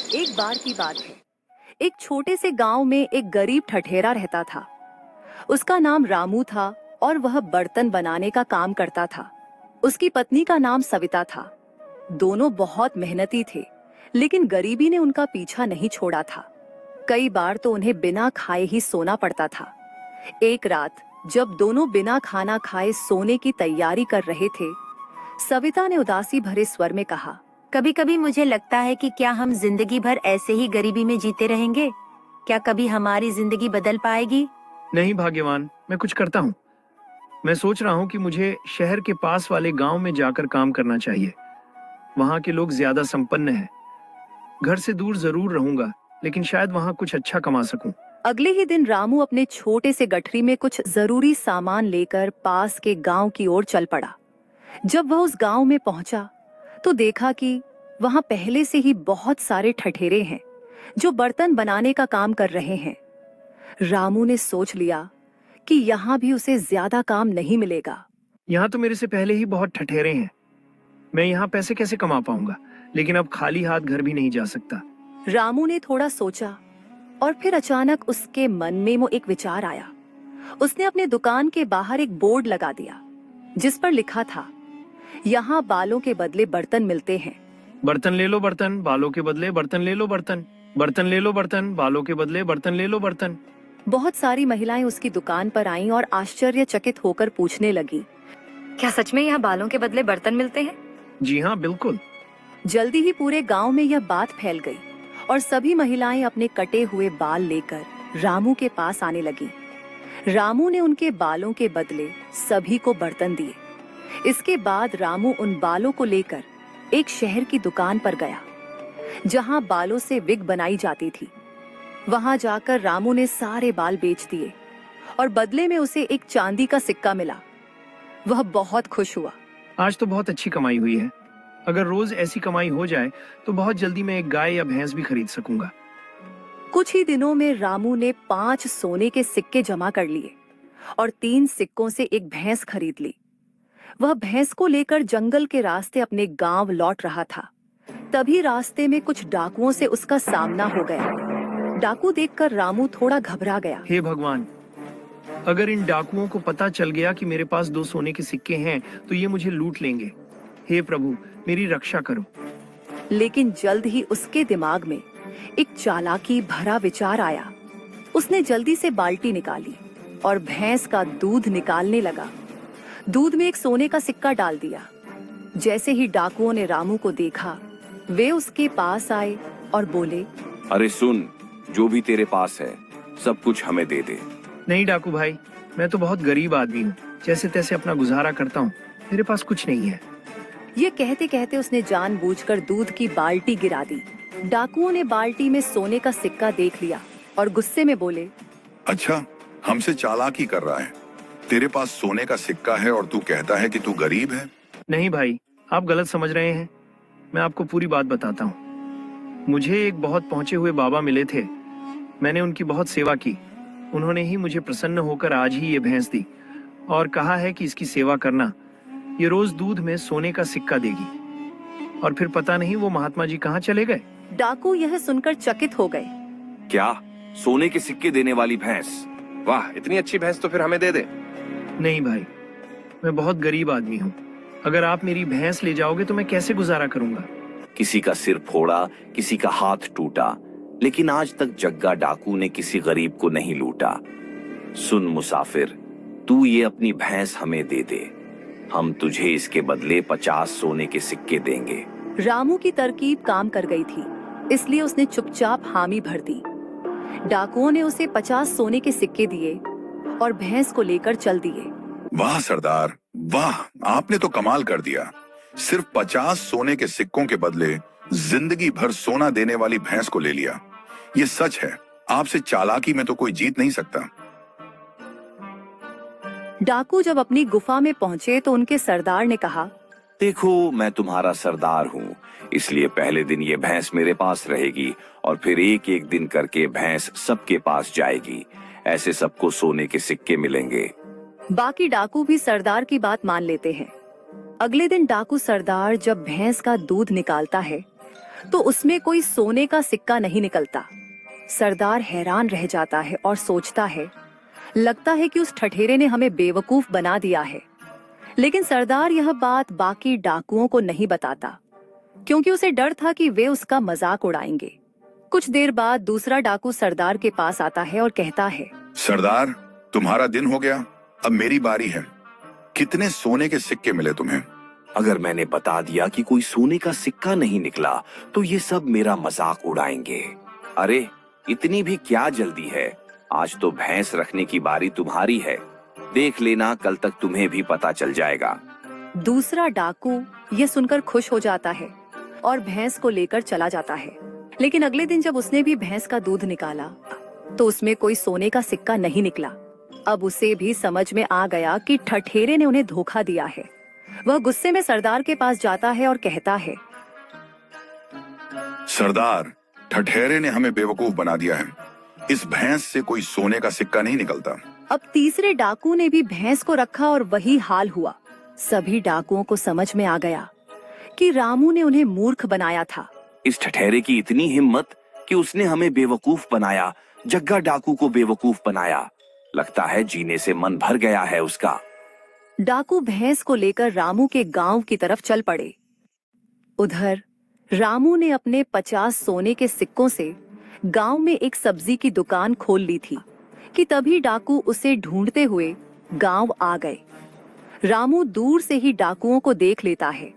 एक बार की बात है। एक छोटे से गांव में एक गरीब ठठेरा रहता था। उसका नाम रामू था और वह बर्तन बनाने का काम करता था। उसकी पत्नी का नाम सविता था। दोनों बहुत मेहनती थे, लेकिन गरीबी ने उनका पीछा नहीं छोड़ा था। कई बार तो उन्हें बिना खाए ही सोना पड़ता था। एक रात जब दोनों बिना खाना खाए सोने की तैयारी कर रहे थे, सविता ने उदासी भरे स्वर में कहा, कभी कभी मुझे लगता है कि क्या हम जिंदगी भर ऐसे ही गरीबी में जीते रहेंगे? क्या कभी हमारी जिंदगी बदल पाएगी? नहीं भाग्यवान, मैं कुछ करता हूँ। मैं सोच रहा हूँ कि मुझे शहर के पास वाले गांव में जाकर काम करना चाहिए। वहाँ के लोग ज्यादा संपन्न हैं। घर से दूर जरूर रहूंगा, लेकिन शायद वहाँ कुछ अच्छा कमा सकूं। अगले ही दिन रामू अपने छोटे से गठरी में कुछ जरूरी सामान लेकर पास के गांव की ओर चल पड़ा। जब वह उस गांव में पहुंचा तो देखा कि वहां पहले से ही बहुत सारे ठठेरे हैं जो बर्तन बनाने का काम कर रहे हैं। रामू ने सोच लिया कि यहाँ भी उसे ज्यादा काम नहीं मिलेगा। यहाँ तो मेरे से पहले ही बहुत ठठेरे हैं। मैं यहाँ पैसे कैसे कमा पाऊंगा? लेकिन अब खाली हाथ घर भी नहीं जा सकता। रामू ने थोड़ा सोचा और फिर अचानक उसके मन में वो एक विचार आया। उसने अपने दुकान के बाहर एक बोर्ड लगा दिया जिस पर लिखा था, यहाँ बालों के बदले बर्तन मिलते हैं। बर्तन ले लो बर्तन, बालों के बदले बर्तन ले लो बर्तन। बर्तन ले लो बर्तन, बालों के बदले बर्तन ले लो बर्तन। बहुत सारी महिलाएं उसकी दुकान पर आईं और आश्चर्यचकित होकर पूछने लगी, क्या सच में यहाँ बालों के बदले बर्तन मिलते हैं? जी हाँ, बिल्कुल। जल्दी ही पूरे गांव में यह बात फैल गई और सभी महिलाएं अपने कटे हुए बाल लेकर रामू के पास आने लगी। रामू ने उनके बालों के बदले सभी को बर्तन दिए। इसके बाद रामू उन बालों को लेकर एक शहर की दुकान पर गया जहां बालों से विग बनाई जाती थी। वहां जाकर रामू ने सारे बाल बेच दिए और बदले में उसे एक चांदी का सिक्का मिला। वह बहुत खुश हुआ। आज तो बहुत अच्छी कमाई हुई है। अगर रोज ऐसी कमाई हो जाए तो बहुत जल्दी मैं एक गाय या भैंस भी खरीद सकूंगा। कुछ ही दिनों में रामू ने 5 सोने के सिक्के जमा कर लिए और 3 सिक्कों से एक भैंस खरीद ली। वह भैंस को लेकर जंगल के रास्ते अपने गांव लौट रहा था। तभी रास्ते में कुछ डाकुओं से उसका सामना हो गया। डाकू देखकर रामू थोड़ा घबरा गया। हे भगवान, अगर इन डाकुओं को पता चल गया कि मेरे पास 2 सोने के सिक्के हैं तो ये मुझे लूट लेंगे। हे प्रभु, मेरी रक्षा करो। लेकिन जल्द ही उसके दिमाग में एक चालाकी भरा विचार आया। उसने जल्दी से बाल्टी निकाली और भैंस का दूध निकालने लगा। दूध में एक सोने का सिक्का डाल दिया। जैसे ही डाकुओं ने रामू को देखा, वे उसके पास आए और बोले, अरे सुन, जो भी तेरे पास है सब कुछ हमें दे दे। नहीं डाकू भाई, मैं तो बहुत गरीब आदमी हूँ। जैसे तैसे अपना गुजारा करता हूँ। मेरे पास कुछ नहीं है। ये कहते कहते उसने जानबूझकर दूध की बाल्टी गिरा दी। डाकुओं ने बाल्टी में सोने का सिक्का देख लिया और गुस्से में बोले, अच्छा, हमसे चालाकी कर रहा है। तेरे पास सोने का सिक्का है और तू कहता है कि तू गरीब है। नहीं भाई, आप गलत समझ रहे हैं। मैं आपको पूरी बात बताता हूँ। मुझे एक बहुत पहुंचे हुए बाबा मिले थे। मैंने उनकी बहुत सेवा की। उन्होंने ही मुझे प्रसन्न होकर आज ही ये भैंस दी और कहा है कि इसकी सेवा करना। ये रोज दूध में सोने का सिक्का देगी। और फिर पता नहीं वो महात्मा जी कहाँ चले गए। डाकू यह सुनकर चकित हो गए। क्या? सोने के सिक्के देने वाली भैंस? वाह, इतनी अच्छी भैंस तो फिर हमें दे दे। नहीं भाई, मैं बहुत गरीब आदमी हूँ। अगर आप मेरी भैंस ले जाओगे तो मैं कैसे गुजारा करूंगा? किसी का सिर फोड़ा, किसी का हाथ टूटा, लेकिन आज तक जग्गा डाकू ने किसी गरीब को नहीं लूटा। सुन मुसाफिर, तू ये अपनी भैंस हमें दे दे। हम तुझे इसके बदले 50 सोने के सिक्के देंगे। रामू की तरकीब काम कर गई थी, इसलिए उसने चुपचाप हामी भर दी। डाकुओं ने उसे 50 सोने के सिक्के दिए और भैंस को लेकर चल दिए। वाह सरदार, वाह, आपने तो कमाल कर दिया। सिर्फ 50 सोने के सिक्कों के बदले जिंदगी भर सोना देने वाली भैंस को ले लिया। ये सच है, आपसे चालाकी में तो कोई जीत नहीं सकता। डाकू जब अपनी गुफा में पहुंचे तो उनके सरदार ने कहा, देखो, मैं तुम्हारा सरदार हूँ, इसलिए पहले दिन ये भैंस मेरे पास रहेगी और फिर एक एक दिन करके भैंस सबके पास जाएगी। ऐसे सबको सोने के सिक्के मिलेंगे। बाकी डाकू भी सरदार की बात मान लेते हैं। अगले दिन डाकू सरदार जब भैंस का दूध निकालता है तो उसमें कोई सोने का सिक्का नहीं निकलता। सरदार हैरान रह जाता है और सोचता है, लगता है कि उस ठठेरे ने हमें बेवकूफ बना दिया है। लेकिन सरदार यह बात बाकी डाकुओं को नहीं बताता, क्योंकि उसे डर था कि वे उसका मजाक उड़ाएंगे। कुछ देर बाद दूसरा डाकू सरदार के पास आता है और कहता है, सरदार, तुम्हारा दिन हो गया, अब मेरी बारी है। कितने सोने के सिक्के मिले तुम्हें? अगर मैंने बता दिया कि कोई सोने का सिक्का नहीं निकला तो ये सब मेरा मजाक उड़ाएंगे। अरे इतनी भी क्या जल्दी है, आज तो भैंस रखने की बारी तुम्हारी है। देख लेना, कल तक तुम्हें भी पता चल जाएगा। दूसरा डाकू ये सुनकर खुश हो जाता है और भैंस को लेकर चला जाता है। लेकिन अगले दिन जब उसने भी भैंस का दूध निकाला तो उसमें कोई सोने का सिक्का नहीं निकला। अब उसे भी समझ में आ गया कि ठठेरे ने उन्हें धोखा दिया है। वह गुस्से में सरदार के पास जाता है और कहता है, सरदार, ठठेरे ने हमें बेवकूफ बना दिया है। इस भैंस से कोई सोने का सिक्का नहीं निकलता। अब तीसरे डाकू ने भी भैंस को रखा और वही हाल हुआ। सभी डाकुओं को समझ में आ गया कि रामू ने उन्हें मूर्ख बनाया था। इस ठठेरे की इतनी हिम्मत कि उसने हमें बेवकूफ बनाया, जग्गा डाकू को बेवकूफ बनाया। लगता है जीने से मन भर गया है उसका। डाकू भैंस को लेकर रामू के गांव की तरफ चल पड़े। उधर रामू ने अपने 50 सोने के सिक्कों से गांव में एक सब्जी की दुकान खोल ली थी कि तभी डाकू उसे ढूंढते हुए गांव आ गए। रामू दूर से ही डाकुओं को देख लेता है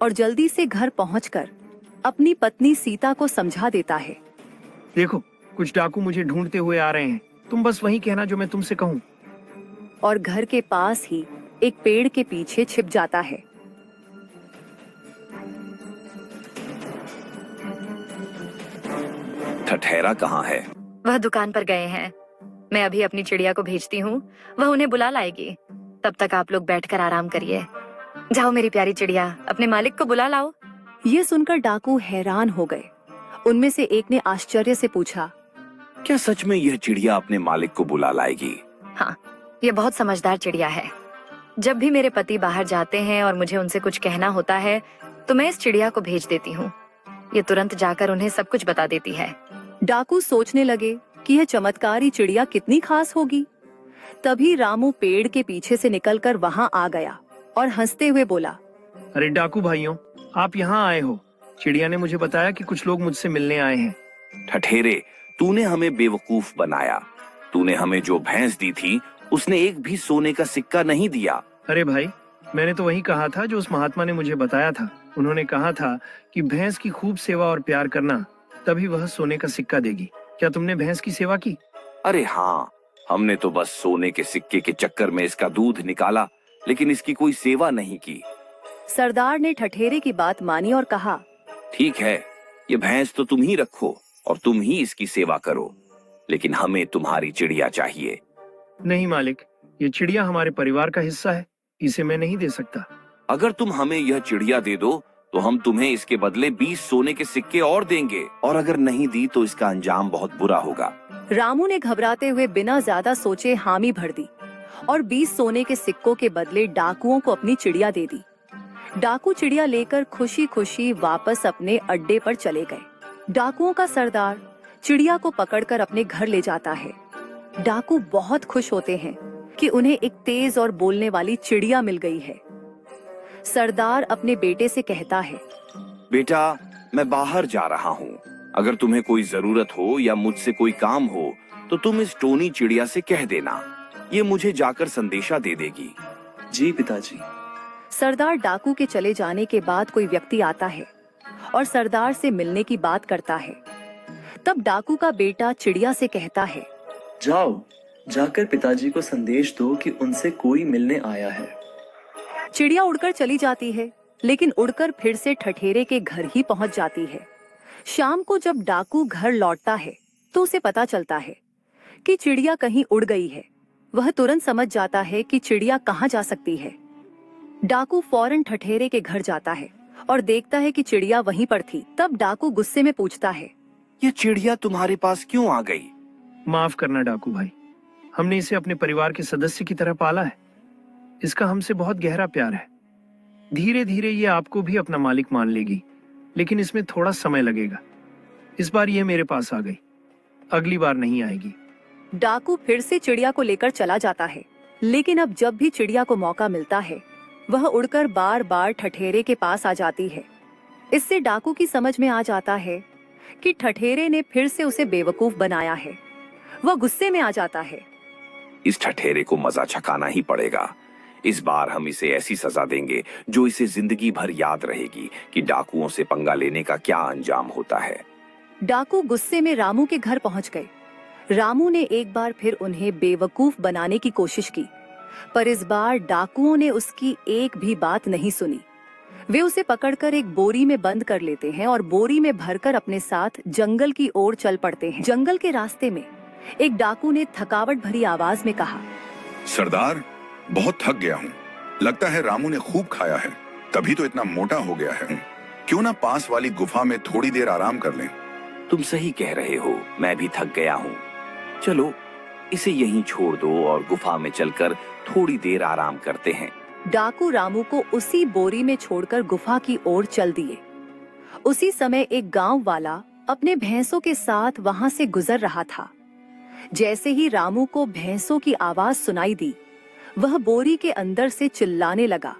और जल्दी से घर पहुंचकर अपनी पत्नी सीता को समझा देता है। देखो, कुछ डाकू मुझे ढूंढते हुए आ रहे हैं, तुम बस वही कहना जो मैं तुमसे कहूँ। और घर के पास ही एक पेड़ के पीछे छिप जाता है। ठठेरा कहाँ है? वह दुकान पर गए हैं। मैं अभी अपनी चिड़िया को भेजती हूँ, वह उन्हें बुला लाएगी। तब तक आप लोग बैठकर आराम करिए। जाओ मेरी प्यारी चिड़िया, अपने मालिक को बुला लाओ। ये सुनकर डाकू हैरान हो गए। उनमें से एक ने आश्चर्य से पूछा, क्या सच में यह चिड़िया अपने मालिक को बुला लाएगी? हाँ, ये बहुत समझदार चिड़िया है। जब भी मेरे पति बाहर जाते हैं और मुझे उनसे कुछ कहना होता है तो मैं इस चिड़िया को भेज देती हूँ। ये तुरंत जाकर उन्हें सब कुछ बता देती है। डाकू सोचने लगे कि यह चमत्कारी चिड़िया कितनी खास होगी। तभी रामू पेड़ के पीछे से निकलकर वहां आ गया और हंसते हुए बोला, अरे डाकू भाइयों, आप यहाँ आए हो। चिड़िया ने मुझे बताया कि कुछ लोग मुझसे मिलने आए हैं। ठठेरे, तूने हमें बेवकूफ बनाया। तूने हमें जो भैंस दी थी उसने एक भी सोने का सिक्का नहीं दिया। अरे भाई, मैंने तो वही कहा था जो उस महात्मा ने मुझे बताया था। उन्होंने कहा था कि भैंस की खूब सेवा और प्यार करना, तभी वह सोने का सिक्का देगी। क्या तुमने भैंस की सेवा की? अरे हाँ, हमने तो बस सोने के सिक्के के चक्कर में इसका दूध निकाला, लेकिन इसकी कोई सेवा नहीं की। सरदार ने ठठेरे की बात मानी और कहा, ठीक है, ये भैंस तो तुम ही रखो और तुम ही इसकी सेवा करो, लेकिन हमें तुम्हारी चिड़िया चाहिए। नहीं मालिक, ये चिड़िया हमारे परिवार का हिस्सा है, इसे मैं नहीं दे सकता। अगर तुम हमें यह चिड़िया दे दो तो हम तुम्हें इसके बदले 20 सोने के सिक्के और देंगे, और अगर नहीं दी तो इसका अंजाम बहुत बुरा होगा। रामू ने घबराते हुए बिना ज्यादा सोचे हामी भर दी और 20 सोने के सिक्कों के बदले डाकुओं को अपनी चिड़िया दे दी। डाकू चिड़िया लेकर खुशी खुशी वापस अपने अड्डे पर चले गए। डाकुओं का सरदार चिड़िया को पकड़कर अपने घर ले जाता है। डाकू बहुत खुश होते हैं कि उन्हें एक तेज और बोलने वाली चिड़िया मिल गई है। सरदार अपने बेटे से कहता है, बेटा, मैं बाहर जा रहा हूँ। अगर तुम्हें कोई जरूरत हो या मुझसे कोई काम हो तो तुम इस टोनी चिड़िया से कह देना, ये मुझे जाकर संदेशा दे देगी। जी पिताजी। सरदार डाकू के चले जाने के बाद कोई व्यक्ति आता है और सरदार से मिलने की बात करता है। तब डाकू का बेटा चिड़िया से कहता है, जाओ, जाकर पिताजी को संदेश दो कि उनसे कोई मिलने आया है। चिड़िया उड़कर चली जाती है, लेकिन उड़कर फिर से ठठेरे के घर ही पहुंच जाती है। शाम को जब डाकू घर लौटता है तो उसे पता चलता है कि चिड़िया कहीं उड़ गई है। वह तुरंत समझ जाता है कि चिड़िया कहाँ जा सकती है। डाकू फौरन ठठेरे के घर जाता है और देखता है कि चिड़िया वहीं पर थी। तब डाकू गुस्से में पूछता है, ये चिड़िया तुम्हारे पास क्यों आ गई? माफ करना डाकू भाई, हमने इसे अपने परिवार के सदस्य की तरह पाला है। इसका हमसे बहुत गहरा प्यार है। धीरे धीरे ये आपको भी अपना मालिक मान लेगी। लेकिन इसमें थोड़ा समय लगेगा। इस बार ये मेरे पास आ गई, अगली बार नहीं आएगी। डाकू फिर से चिड़िया को लेकर चला जाता है, लेकिन अब जब भी चिड़िया को मौका मिलता है वह उड़कर बार बार ठठेरे के पास आ जाती है। इससे डाकू की समझ में आ जाता है कि ठठेरे ने फिर से उसे बेवकूफ बनाया है। वह गुस्से में आ जाता है। इस ठठेरे को मजा चखाना ही पड़ेगा। इस बार हम इसे ऐसी सजा देंगे जो इसे जिंदगी भर याद रहेगी कि डाकुओं से पंगा लेने का क्या अंजाम होता है। डाकू गुस्से में रामू के घर पहुंच गए। रामू ने एक बार फिर उन्हें बेवकूफ बनाने की कोशिश की, पर इस बार डाकुओं ने उसकी एक भी बात नहीं सुनी। वे उसे पकड़कर एक बोरी में बंद कर लेते हैं और बोरी में भरकर अपने साथ जंगल की ओर चल पड़ते हैं। जंगल के रास्ते में एक डाकू ने थकावट भरी आवाज में कहा, सरदार, बहुत थक गया हूँ। लगता है रामू ने खूब खाया है, तभी तो इतना मोटा हो गया है। क्यों ना पास वाली गुफा में थोड़ी देर आराम कर लें। तुम सही कह रहे हो, मैं भी थक गया हूँ। चलो इसे यहीं छोड़ दो और गुफा में चलकर थोड़ी देर आराम करते हैं। डाकू रामू को उसी बोरी में छोड़कर गुफा की ओर चल दिए। उसी समय एक गांव वाला अपने भैंसों के साथ वहां से गुजर रहा था। जैसे ही रामू को भैंसों की आवाज सुनाई दी, वह बोरी के अंदर से चिल्लाने लगा,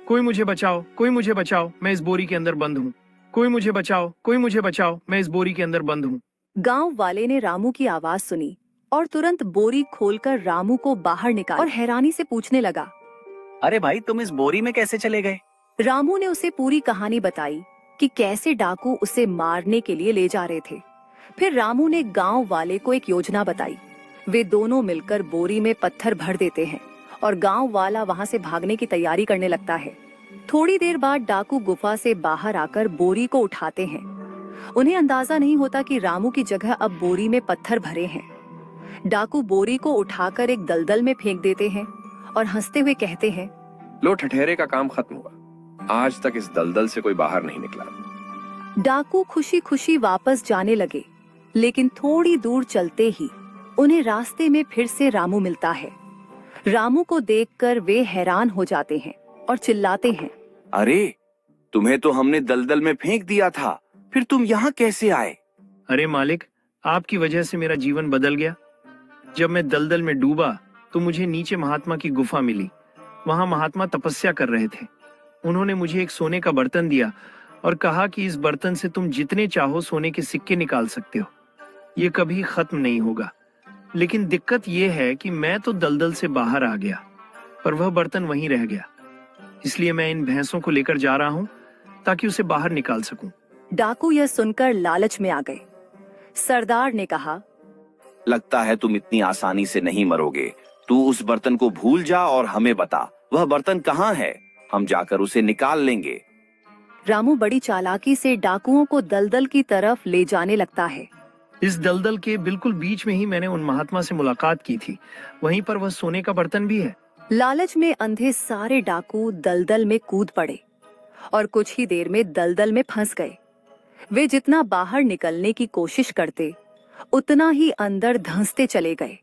कोई मुझे बचाओ, कोई मुझे बचाओ, मैं इस बोरी के अंदर बंद हूँ। कोई मुझे बचाओ, कोई मुझे बचाओ, मैं इस बोरी के अंदर बंद हूँ। गांव वाले ने रामू की आवाज सुनी और तुरंत बोरी खोलकर रामू को बाहर निकाला और हैरानी से पूछने लगा, अरे भाई, तुम इस बोरी में कैसे चले गए? रामू ने उसे पूरी कहानी बताई कि कैसे डाकू उसे मारने के लिए ले जा रहे थे। फिर रामू ने गांव वाले को एक योजना बताई। वे दोनों मिलकर बोरी में पत्थर भर देते हैं और गांव वाला वहां से भागने की तैयारी करने लगता है। थोड़ी देर बाद डाकू गुफा से बाहर आकर बोरी को उठाते हैं। उन्हें अंदाजा नहीं होता कि रामू की जगह अब बोरी में पत्थर भरे हैं। डाकू बोरी को उठाकर एक दलदल में फेंक देते हैं और हंसते हुए कहते हैं, लो, ठठेरे का काम खत्म हुआ। आज तक इस दलदल से कोई बाहर नहीं निकला। डाकू खुशी खुशी वापस जाने लगे, लेकिन थोड़ी दूर चलते ही उन्हें रास्ते में फिर से रामू मिलता है। रामू को देखकर वे हैरान हो जाते हैं और चिल्लाते हैं, अरे, तुम्हें तो हमने दलदल में फेंक दिया था, फिर तुम यहाँ कैसे आए? अरे मालिक, आपकी वजह से मेरा जीवन बदल गया। जब मैं दलदल में डूबा तो मुझे नीचे महात्मा की गुफा मिली। वहां महात्मा तपस्या कर रहे थे। उन्होंने मुझे एक सोने का बर्तन दिया और कहा कि इस बर्तन से तुम जितने चाहो सोने के सिक्के निकाल सकते हो। ये कभी खत्म नहीं होगा। लेकिन दिक्कत ये है कि मैं तो दलदल से बाहर आ गया, पर वह बर्तन वहीं रह गया। इसलिए मैं इन भैंसों को लेकर जा रहा हूँ ताकि उसे बाहर निकाल सकूं। डाकू यह सुनकर लालच में आ गए। सरदार ने कहा, लगता है तुम इतनी आसानी से नहीं मरोगे। तू उस बर्तन को भूल जा और हमें बता, वह बर्तन कहाँ है? हम जाकर उसे निकाल लेंगे। रामू बड़ी चालाकी से डाकुओं को दलदल की तरफ ले जाने लगता है। इस दलदल के बिल्कुल बीच में ही मैंने उन महात्मा से मुलाकात की थी। वहीं पर वह सोने का बर्तन भी है। लालच में अंधे सारे डाकू दलदल में कूद पड़े और कुछ ही देर में दलदल में फंस गए। वे जितना बाहर निकलने की कोशिश करते, उतना ही अंदर धंसते चले गए।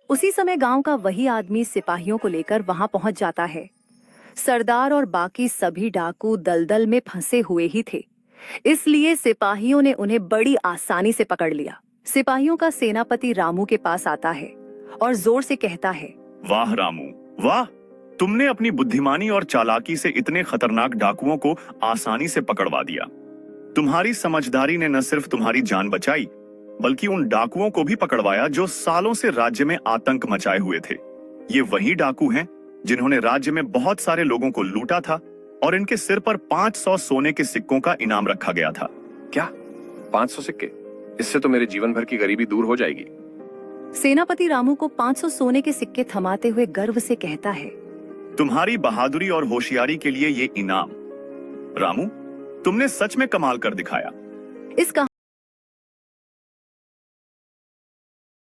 उसी समय गांव का वही आदमी सिपाहियों को लेकर वहां पहुंच जाता है। सरदार और बाकी सभी डाकू दलदल में फंसे हुए ही थे, इसलिए सिपाहियों ने उन्हें बड़ी आसानी से पकड़ लिया। सिपाहियों का सेनापति रामू के पास आता है और जोर से कहता है, वाह रामू, वाह! तुमने अपनी बुद्धिमानी और चालाकी से इतने खतरनाक डाकुओं को आसानी से पकड़वा दिया। तुम्हारी समझदारी ने न सिर्फ तुम्हारी जान बचाई, बल्कि उन डाकुओं को भी पकड़वाया जो सालों से राज्य में आतंक मचाए हुए थे। ये वही डाकू हैं जिन्होंने राज्य में बहुत सारे लोगों को लूटा था और इनके सिर पर 500 सोने के सिक्कों का इनाम रखा गया था। क्या 500 सिक्के? इससे तो मेरे जीवन भर की गरीबी दूर हो जाएगी। सेनापति रामू को 500 सोने के सिक्के थमाते हुए गर्व से कहता है, तुम्हारी बहादुरी और होशियारी के लिए ये इनाम। रामू, तुमने सच में कमाल कर दिखाया। इस